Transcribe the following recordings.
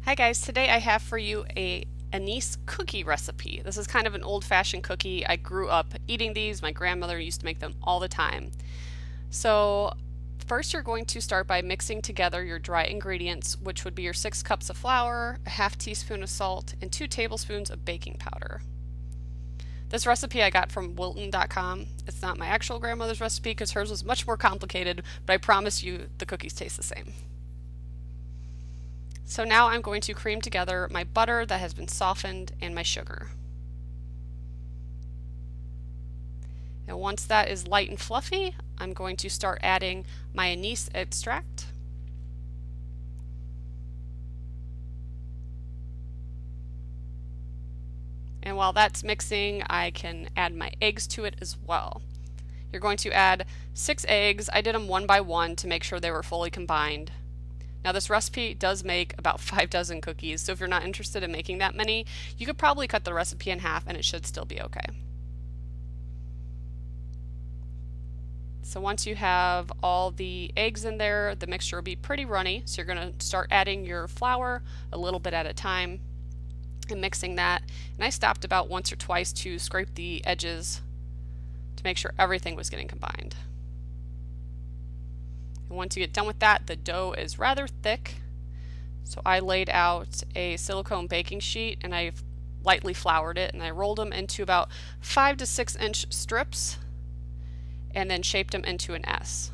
Hi guys, today I have for you a Anise cookie recipe. This is kind of an old-fashioned cookie. I grew up eating these. My grandmother used to make them all the time. So first you're going to start by mixing together your dry ingredients, which would be your 6 cups of flour, a half teaspoon of salt, and 2 tablespoons of baking powder. This recipe I got from Wilton.com. It's not my actual grandmother's recipe because hers was much more complicated, but I promise you the cookies taste the same. So now I'm going to cream together my butter that has been softened and my sugar. And once that is light and fluffy, I'm going to start adding my anise extract. And while that's mixing, I can add my eggs to it as well. You're going to add 6 eggs. I did them one by one to make sure they were fully combined. Now this recipe does make about 5 dozen cookies, so if you're not interested in making that many, you could probably cut the recipe in half and it should still be okay. So once you have all the eggs in there, the mixture will be pretty runny, so you're going to start adding your flour a little bit at a time and mixing that. And I stopped about once or twice to scrape the edges to make sure everything was getting combined. And once you get done with that, the dough is rather thick. So I laid out a silicone baking sheet and I lightly floured it and I rolled them into about 5 to 6 inch strips and then shaped them into an S.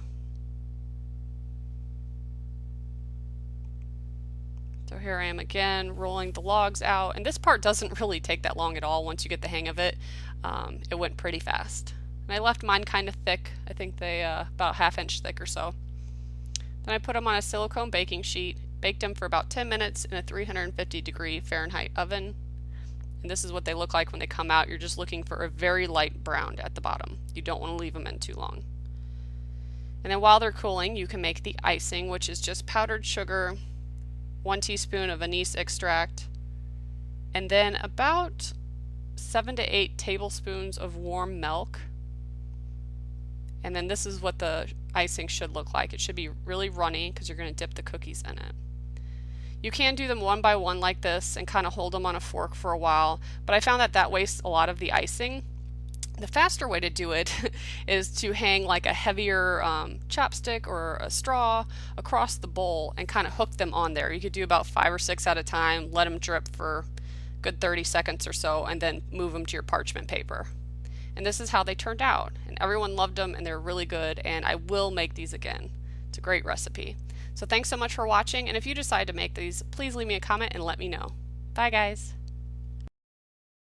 So here I am again rolling the logs out, and this part doesn't really take that long at all once you get the hang of it. It went pretty fast. And I left mine kind of thick. I think they about 1/2 inch thick or so. Then I put them on a silicone baking sheet, baked them for about 10 minutes in a 350-degree Fahrenheit oven. And this is what they look like when they come out. You're just looking for a very light brown at the bottom. You don't want to leave them in too long. And then while they're cooling, you can make the icing, which is just powdered sugar, 1 teaspoon of anise extract, and then about 7 to 8 tablespoons of warm milk. And then this is what the icing should look like. It should be really runny because you're going to dip the cookies in it. You can do them one by one like this and kind of hold them on a fork for a while, but I found that that wastes a lot of the icing. The faster way to do it is to hang like a heavier chopstick or a straw across the bowl and kind of hook them on there. You could do about 5 or 6 at a time, let them drip for a good 30 seconds or so, and then move them to your parchment paper. And this is how they turned out. And everyone loved them and they're really good, and I will make these again. It's a great recipe. So thanks so much for watching, and if you decide to make these, please leave me a comment and let me know. Bye guys!